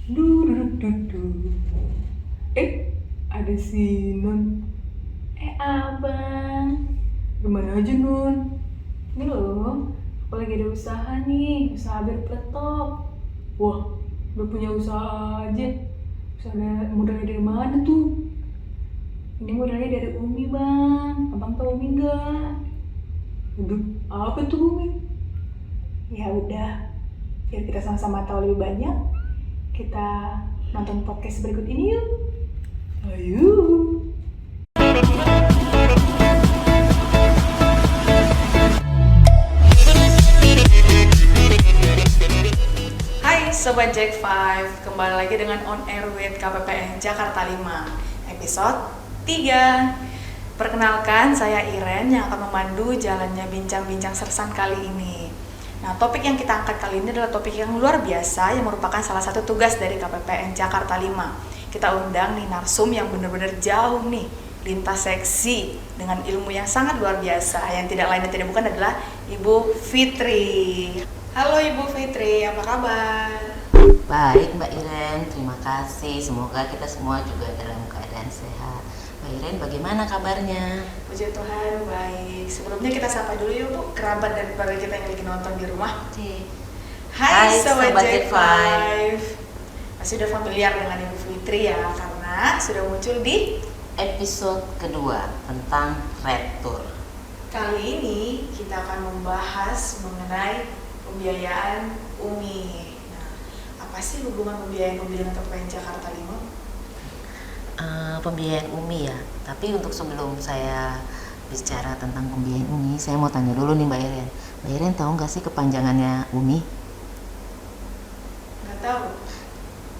Du. Ada si Nun. Abang. Gimana aja Nun? Ini loh, aku lagi ada usaha nih, usaha bir peletok. Wah, udah punya usaha aja. Usaha modalnya dari mana tuh? Ini modalnya dari Umi, Bang. Abang tahu Umi nggak? Aduh, apa tuh Umi? Ya udah, biar kita sama-sama tahu lebih banyak, kita nonton podcast berikut ini yuk. Ayo. Hai Sobat Jack 5, kembali lagi dengan On Air with KPPN Jakarta 5, episode 3. Perkenalkan, saya Iren yang akan memandu jalannya bincang-bincang sersan kali ini. Nah, topik yang kita angkat kali ini adalah topik yang luar biasa yang merupakan salah satu tugas dari KPPN Jakarta 5. Kita undang nih narsum yang benar-benar jauh nih, lintas seksi dengan ilmu yang sangat luar biasa, yang tidak lain dan tidak bukan adalah Ibu Fitri. Halo Ibu Fitri, apa kabar? Baik Mbak Iren, terima kasih. Semoga kita semua juga dalam keadaan sehat. Mbak Iren, bagaimana kabarnya? Puji Tuhan, baik. Sebelumnya kita sapa dulu yuk Bu, kerabat dan keluarga kita yang lagi nonton di rumah. Oke. Hai Hai, Sobat Sobat Jack Jack 5. Masih udah familiar dengan Ibu Fitri ya, karena sudah muncul di Episode kedua tentang Rektur. kali ini kita akan membahas mengenai pembiayaan UMI. Nah, apa sih hubungan pembiayaan UMI dengan KPPN Jakarta 5? Pembiayaan UMI ya. Tapi untuk sebelum saya bicara tentang pembiayaan UMI, saya mau tanya dulu nih Mbak Iren. Mbak Iren tahu nggak sih kepanjangannya UMI? Nggak tahu.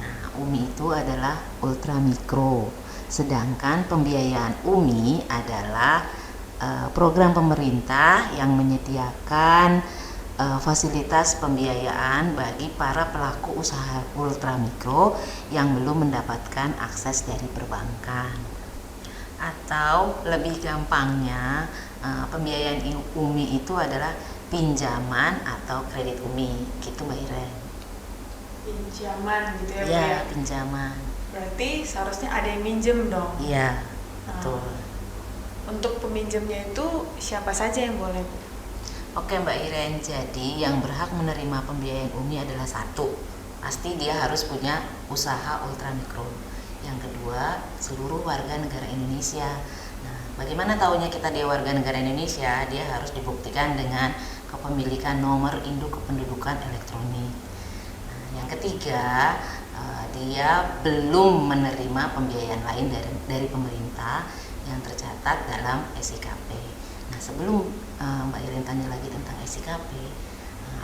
Nah, UMI itu adalah ultra mikro. Sedangkan pembiayaan UMI adalah program pemerintah yang menyediakan fasilitas pembiayaan bagi para pelaku usaha ultramikro yang belum mendapatkan akses dari perbankan. Atau lebih gampangnya, pembiayaan UMI itu adalah pinjaman atau kredit UMI, gitu Mbak Iren. Pinjaman gitu ya Bu Ya, ya? pinjaman. Berarti seharusnya ada yang minjem dong. Iya, Nah, betul. untuk peminjamnya itu siapa saja yang boleh Bu? Oke Mbak Iren, jadi yang berhak menerima pembiayaan UMI adalah satu, pasti dia harus punya usaha ultramikro. Yang kedua, seluruh warga negara Indonesia. Nah, bagaimana tahunya kita dia warga negara Indonesia? Dia harus dibuktikan dengan kepemilikan nomor induk kependudukan elektronik. Nah, yang ketiga, dia belum menerima pembiayaan lain dari pemerintah yang tercatat dalam SIKP. Nah, sebelum Mbak Iren tanya lagi tentang SIKP,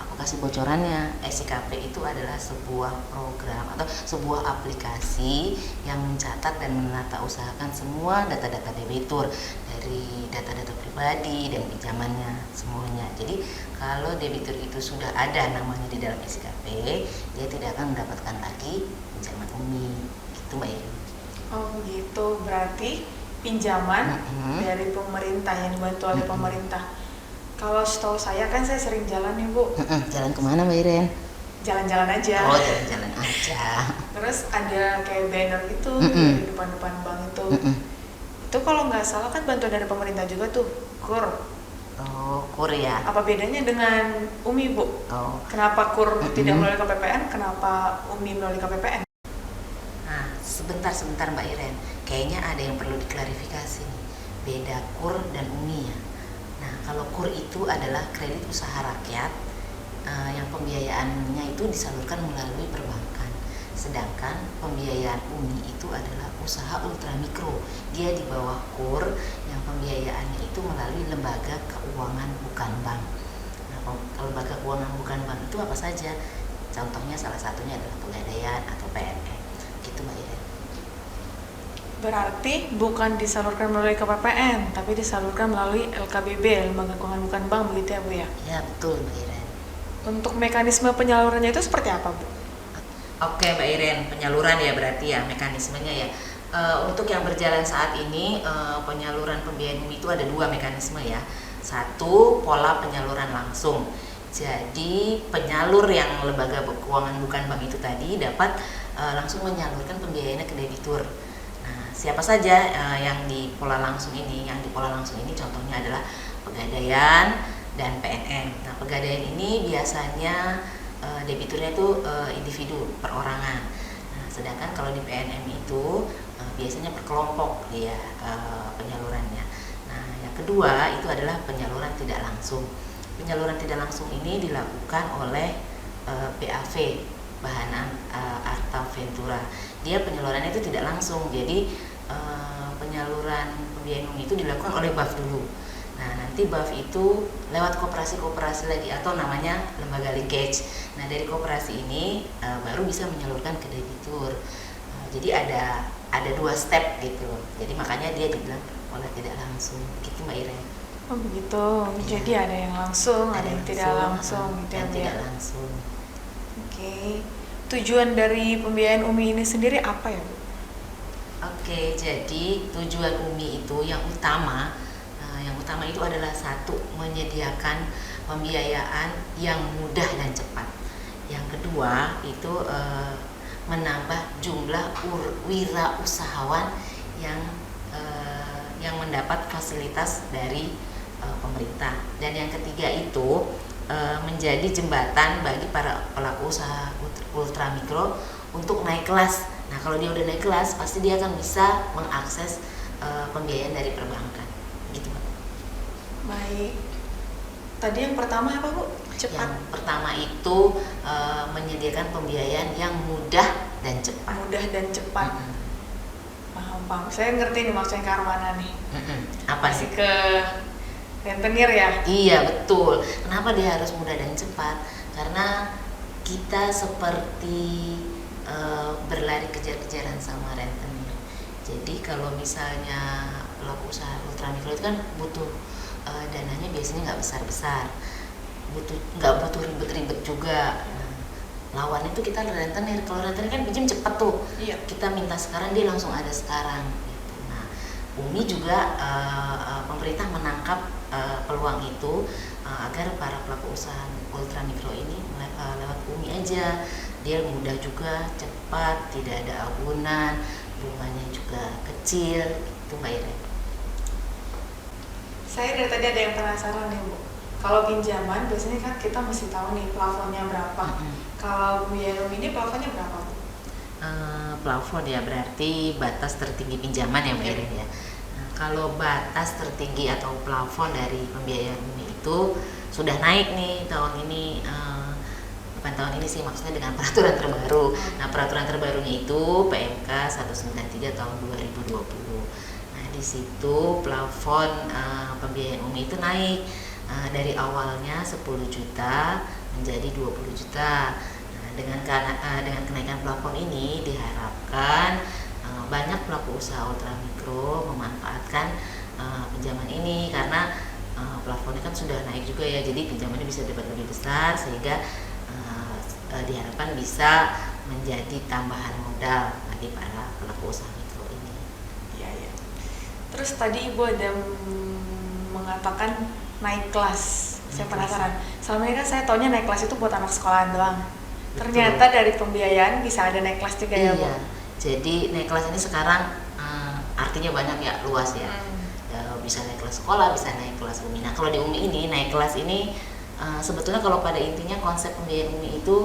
aku kasih bocorannya. SIKP itu adalah sebuah program atau sebuah aplikasi yang mencatat dan menata usahakan semua data-data debitur, dari data-data pribadi dan pinjamannya semuanya. Jadi kalau debitur itu sudah ada namanya di dalam SIKP, dia tidak akan mendapatkan lagi pinjaman UMI, gitu Mbak Iren. Oh gitu, berarti pinjaman dari pemerintah yang dibantu oleh pemerintah. Kalau setahu saya kan saya sering jalan nih Bu, Jalan kemana Mbak Iren? jalan-jalan aja. Oh, jalan-jalan aja. Terus ada kayak banner gitu di depan-depan bank itu. Itu kalau nggak salah kan bantuan dari pemerintah juga tuh, KUR. Oh, KUR ya. Apa bedanya dengan UMI Bu? Oh, Kenapa KUR tidak melalui KPPN? Kenapa UMI melalui KPPN? nah sebentar Mbak Iren. Kayaknya ada yang perlu diklarifikasi nih. Beda KUR dan UMI ya. Nah, kalau KUR itu adalah kredit usaha rakyat yang pembiayaannya itu disalurkan melalui perbankan. Sedangkan pembiayaan UMI itu adalah usaha ultramikro. Dia di bawah KUR yang pembiayaannya itu melalui lembaga keuangan bukan bank. Nah, lembaga keuangan bukan bank itu apa saja? Contohnya salah satunya adalah Pegadaian atau PNM. Gitu Mbak Iren. Berarti bukan disalurkan melalui KPPN, tapi disalurkan melalui LKBB, Lembaga Keuangan Bukan Bank, begitu ya Bu ya? Ya betul Mbak Iren. Untuk mekanisme penyalurannya itu seperti apa Bu? Oke Mbak Iren, penyaluran ya berarti ya mekanismenya ya. Untuk yang berjalan saat ini penyaluran pembiayaan UMI itu ada dua mekanisme ya. Satu, pola penyaluran langsung. Jadi penyalur yang lembaga keuangan bukan bank itu tadi dapat langsung menyalurkan pembiayaannya ke debitur. Nah, siapa saja yang di pola langsung ini? Yang di pola langsung ini contohnya adalah Pegadaian dan PNM. Nah, Pegadaian ini biasanya debiturnya itu individu perorangan. Nah, sedangkan kalau di PNM itu biasanya berkelompok dia penyalurannya. Nah, yang kedua itu adalah penyaluran tidak langsung. Penyaluran tidak langsung ini dilakukan oleh BAV, Bahan Arta Ventura. Dia penyalurannya itu tidak langsung. Jadi penyaluran pembiayaan umum itu dilakukan oleh BAV dulu. Nah, nanti BAV itu lewat koperasi-koperasi lagi atau namanya lembaga linkage. Nah, dari koperasi ini baru bisa menyalurkan ke debitur. Jadi ada 2 step gitu. Jadi makanya dia dibilang pola tidak langsung. Gitu Mbak Iren. Oh begitu. Jadi ada yang langsung, ada yang tidak langsung gitu dan ya. tidak langsung. Oke. Tujuan dari pembiayaan UMI ini sendiri apa ya, Bu? Oke, jadi tujuan UMI itu yang utama itu adalah satu, menyediakan pembiayaan yang mudah dan cepat. Yang kedua itu menambah jumlah wirausahawan yang mendapat fasilitas dari pemerintah. Dan yang ketiga itu menjadi jembatan bagi para pelaku usaha ultramikro untuk naik kelas. Nah, kalau dia udah naik kelas, pasti dia akan bisa mengakses pembiayaan dari perbankan. Gitu, Mbak. Baik. Tadi yang pertama apa, Bu? Cepat. Yang pertama itu menyediakan pembiayaan yang mudah dan cepat. Mudah dan cepat. Paham. Saya ngerti nih maksudnya ke arah mana nih. Apa Masih sih? ke rentenir ya? Iya, betul. Kenapa dia harus mudah dan cepat? Karena kita seperti berlari kejar-kejaran sama rentenir. Jadi kalau misalnya pelaku usaha ultramikro itu kan butuh dananya biasanya nggak besar-besar, nggak butuh ribet-ribet juga. Lawannya itu kita rentenir. Kalau rentenir kan pinjam cepat tuh. Iya. Kita minta sekarang, dia langsung ada sekarang. Gitu. Nah, UMI juga pemerintah menangkap peluang itu agar para pelaku usaha ultramikro ini lewat UMI aja. Dia mudah juga, cepat, tidak ada agunan, bunganya juga kecil. Itu Mbak Iren. Saya dari tadi ada yang penasaran nih, Bu. Kalau pinjaman biasanya kan kita mesti tahu nih plafonnya berapa. Kalau pembiayaan UMI ini plafonnya berapa, Bu? Plafon ya berarti batas tertinggi pinjaman ya Mbak Iren ya. Nah, kalau batas tertinggi atau plafon dari pembiayaan UMI itu sudah naik nih tahun ini, bukan tahun ini sih, maksudnya dengan peraturan terbaru. Nah, peraturan terbarunya itu PMK 193 tahun 2020. Nah, di situ plafon pembiayaan UMI itu naik dari awalnya 10 juta menjadi 20 juta. Nah, dengan kenaikan plafon ini diharapkan banyak pelaku usaha ultramikro memanfaatkan pinjaman ini karena plafonnya kan sudah naik juga ya, jadi pinjamannya bisa dapat lebih besar sehingga diharapkan bisa menjadi tambahan modal bagi para pelaku usaha mikro ini. Iya. Terus tadi Ibu ada mengatakan naik kelas. Saya penasaran. Selama ini kan saya taunya naik kelas itu buat anak sekolahan doang. Betul. Ternyata dari pembiayaan bisa ada naik kelas juga ya, Bu? Iya. Jadi naik kelas ini sekarang artinya banyak ya, luas ya. Bisa naik kelas sekolah, bisa naik kelas UMI. Nah, kalau di UMI ini naik kelas ini sebetulnya kalau pada intinya konsep pembiayaan UMI itu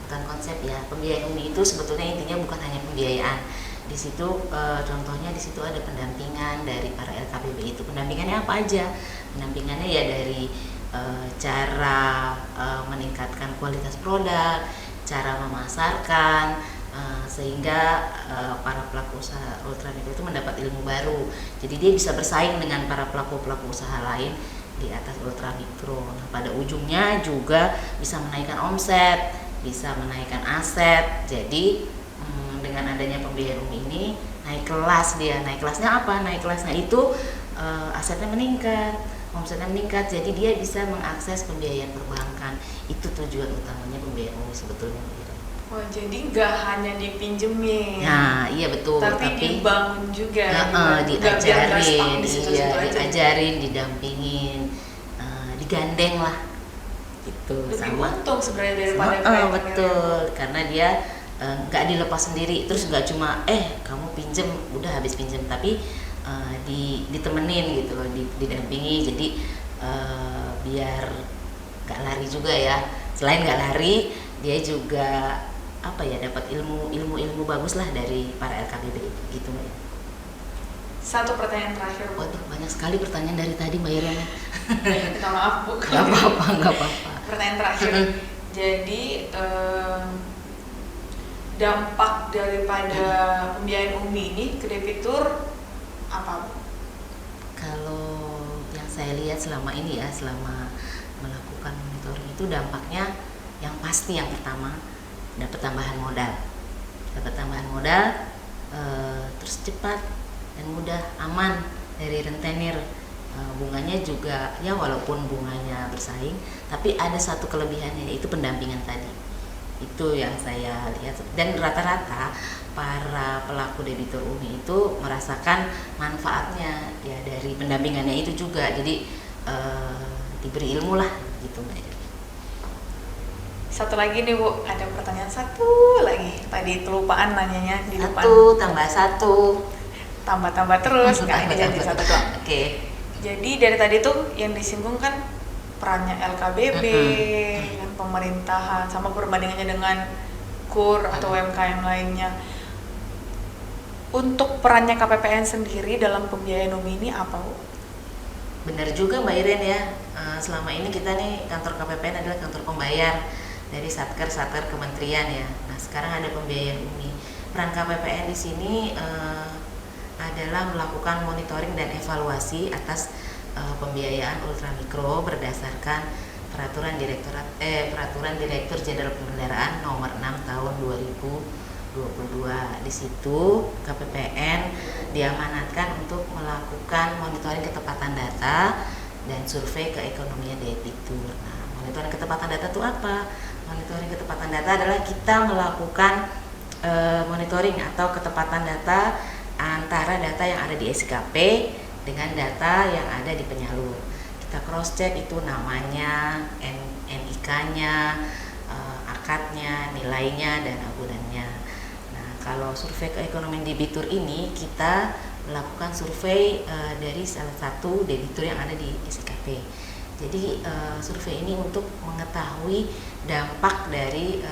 bukan konsep ya. Pembiayaan UMI itu sebetulnya intinya bukan hanya pembiayaan. Di situ contohnya di situ ada pendampingan dari para LKPB itu. Pendampingannya apa aja? Pendampingannya ya dari cara meningkatkan kualitas produk, cara memasarkan, sehingga para pelaku usaha ultramikro itu mendapat ilmu baru. Jadi dia bisa bersaing dengan para pelaku usaha lain di atas ultramikro. Nah, pada ujungnya juga bisa menaikkan omset, bisa menaikkan aset. Jadi dengan adanya pembiayaan UMI ini naik kelas dia. Naik kelasnya apa? Naik kelasnya itu asetnya meningkat, omsetnya meningkat. Jadi dia bisa mengakses pembiayaan perbankan. Itu tujuan utamanya pembiayaan UMI sebetulnya. Oh, jadi nggak hanya dipinjemin. Nah, iya betul. Tapi dibangun juga. Diajarin, didampingin, digandeng lah gitu. Lebih Sama untung sebenarnya daripada betul, karena dia nggak dilepas sendiri, terus nggak cuma kamu pinjem udah habis pinjem, tapi ditemenin gitu loh, didampingi, jadi biar nggak lari juga ya. Selain nggak lari, dia juga dapat ilmu bagus lah dari para LKBB gitu Mbak. Satu pertanyaan terakhir, Bu. Waduh, banyak sekali pertanyaan dari tadi Mbak Iren. Minta maaf, Bu. Nggak apa-apa. Pertanyaan terakhir. Jadi dampak daripada pembiayaan UMI ini ke debitur apa, Bu? Kalau yang saya lihat selama ini ya, selama melakukan monitoring itu dampaknya yang pasti yang pertama dapat tambahan modal, terus cepat dan mudah, aman dari rentenir. Bunganya juga ya, walaupun bunganya bersaing, tapi ada satu kelebihannya, yaitu pendampingan tadi. Itu yang saya lihat, dan rata-rata para pelaku debitur UMI itu merasakan manfaatnya ya dari pendampingannya itu juga. Jadi diberi ilmu lah gitu Mbak. Satu lagi nih, Bu, ada pertanyaan satu lagi. Tadi kelupaan nanyanya di depan. Tambah terus, nggak ini jadi satu doang. Oke. Jadi dari tadi tuh yang disinggung kan perannya LKBB, kan pemerintahan, sama perbandingannya dengan KUR atau UMKM lainnya. Untuk perannya KPPN sendiri dalam pembiayaan UMI ini apa, Bu? Benar juga Mbak Iren ya. Selama ini kita nih, kantor KPPN adalah kantor pembayar dari satker kementerian ya. Nah, sekarang ada pembiayaan UMI. Peran KPPN di sini adalah melakukan monitoring dan evaluasi atas pembiayaan ultramikro berdasarkan peraturan Direktur Jenderal Pemeliharaan nomor 6 tahun 2022. Di situ KPPN diamanatkan untuk melakukan monitoring ketepatan data dan survei keekonomian debitur. Nah, monitoring ketepatan data itu apa? Monitoring ketepatan data adalah kita melakukan monitoring atau ketepatan data antara data yang ada di SKP dengan data yang ada di penyalur. Kita cross check itu namanya, NIK-nya, akadnya, nilainya, dan agunannya. Nah, kalau survei keekonomian debitur ini kita melakukan survei dari salah satu debitur yang ada di SKP. Jadi survei ini untuk mengetahui dampak dari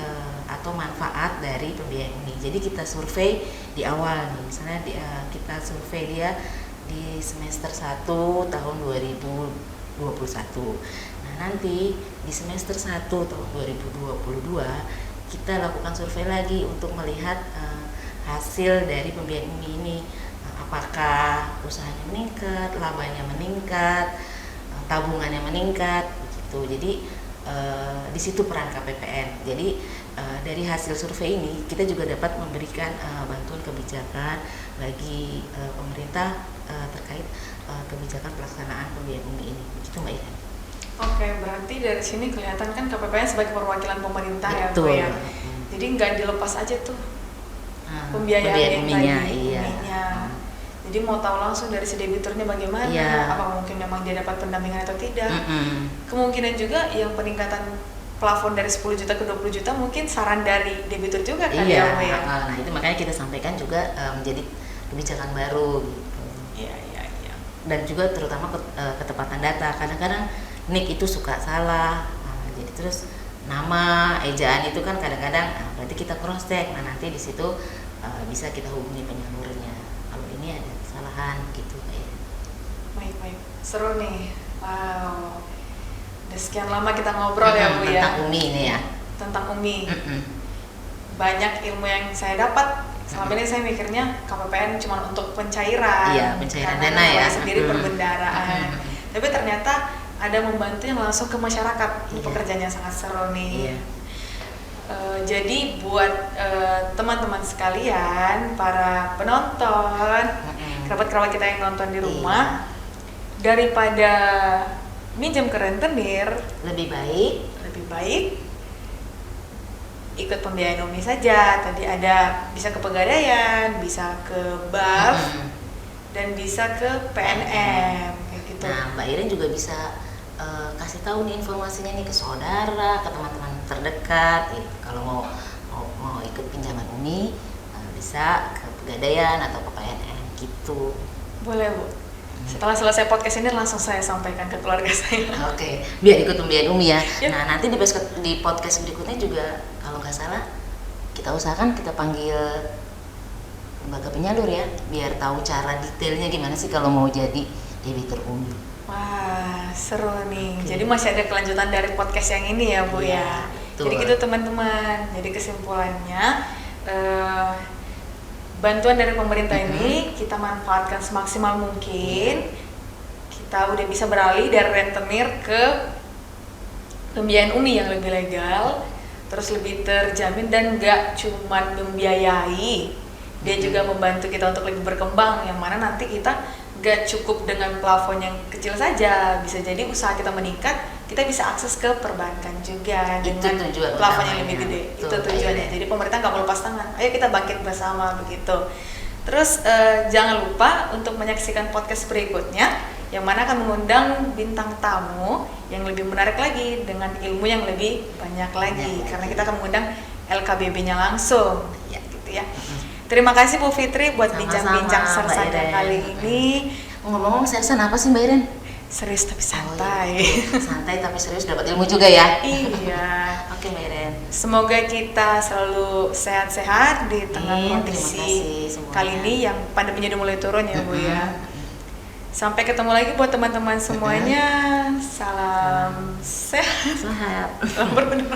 atau manfaat dari pembiayaan ini. Jadi kita survei di awal nih, misalnya kita survei dia di semester 1 tahun 2021. Nah, nanti di semester 1 tahun 2022 kita lakukan survei lagi untuk melihat hasil dari pembiayaan ini. Apakah usahanya meningkat, labanya meningkat, tabungannya meningkat begitu. Jadi di situ peran KPPN. Jadi dari hasil survei ini kita juga dapat memberikan bantuan kebijakan bagi pemerintah terkait kebijakan pelaksanaan pembiayaan UMI ini. Begitu Mbak Ira. Oke, berarti dari sini kelihatan kan KPPN sebagai perwakilan pemerintah. Betul. Ya, Bu ya. Jadi nggak dilepas aja tuh pembiayaan UMI-nya, UMI-nya. Jadi mau tahu langsung dari si debiturnya bagaimana, apa mungkin memang dia dapat pendampingan atau tidak. Kemungkinan juga yang peningkatan plafon dari 10 juta ke 20 juta mungkin saran dari debitur juga kan ya. Nah, itu makanya kita sampaikan juga menjadi kebijakan baru gitu. Iya. Dan juga terutama ketepatan data. Kadang-kadang NIK itu suka salah. Jadi terus nama, ejaan itu kan kadang-kadang berarti kita cross check. Nah, nanti di situ bisa kita hubungi penyalurnya. Kalau ini ada kesalahan gitu kayak. Baik. Seru nih. Wow. Udah sekian lama kita ngobrol ya, Bu ya. Tentang UMI ini ya. Tentang UMI. Banyak ilmu yang saya dapat. Selama ini saya mikirnya KPPN cuma untuk pencairan. Iya, pencairan karena dana ya. Sendiri perbendaraan. Tapi ternyata ada membantu yang langsung ke masyarakat. Ini pekerjaannya sangat seru nih. Iya. Jadi buat teman-teman sekalian, para penonton, kerabat-kerabat kita yang nonton di rumah, daripada minjem ke rentenir, lebih baik ikut pembiayaan UMI saja. Tadi ada bisa ke Pegadaian, bisa ke BAF, dan bisa ke PNM kayak gitu. Nah, Mbak Iren juga bisa kasih tahu nih informasinya nih ke saudara, ke teman-teman terdekat. Kalau mau ikut pinjaman Umi bisa ke Pegadaian atau ke PNM gitu. Boleh Bu. Setelah selesai podcast ini langsung saya sampaikan ke keluarga saya. Oke, biar ikut pembiayaan Umi ya. Yep. Nah nanti di podcast berikutnya juga kalau nggak salah kita usahakan kita panggil lembaga penyalur ya, biar tahu cara detailnya gimana sih kalau mau jadi debitur Umi. Wah, seru nih. Oke. Jadi masih ada kelanjutan dari podcast yang ini ya Bu Iya, ya. betul. Jadi gitu teman-teman. Jadi kesimpulannya bantuan dari pemerintah ini kita manfaatkan semaksimal mungkin. Kita udah bisa beralih dari rentenir ke pembiayaan Umi yang lebih legal, terus lebih terjamin dan nggak cuman membiayai, dia juga membantu kita untuk lebih berkembang, yang mana nanti kita nggak cukup dengan plafon yang kecil saja, bisa jadi usaha kita meningkat, kita bisa akses ke perbankan juga Itu dengan tujuan plafon yang utamanya. lebih gede. Betul, Itu tujuannya. Mbak Jadi pemerintah nggak melepas tangan. Ayo kita bangkit bersama begitu. Terus jangan lupa untuk menyaksikan podcast berikutnya, yang mana akan mengundang bintang tamu yang lebih menarik lagi dengan ilmu yang lebih banyak lagi, karena kita akan mengundang LKBB-nya langsung, ya gitu ya. Terima kasih Bu Fitri buat Sama-sama, bincang-bincang Mbak sersada Iren. kali ini. Ngomong-ngomong sersan apa sih Mbak Iren? Serius tapi Oh, santai. iya. Santai tapi serius, dapat ilmu juga ya. Iya. Oke Mbak Iren. Semoga kita selalu sehat-sehat di tengah Amin, kondisi terima kasih semuanya. kali ini yang pandeminya udah mulai turun ya Bu ya. Sampai ketemu lagi buat teman-teman semuanya. Salam sehat. Sehat. Salam berpenuh.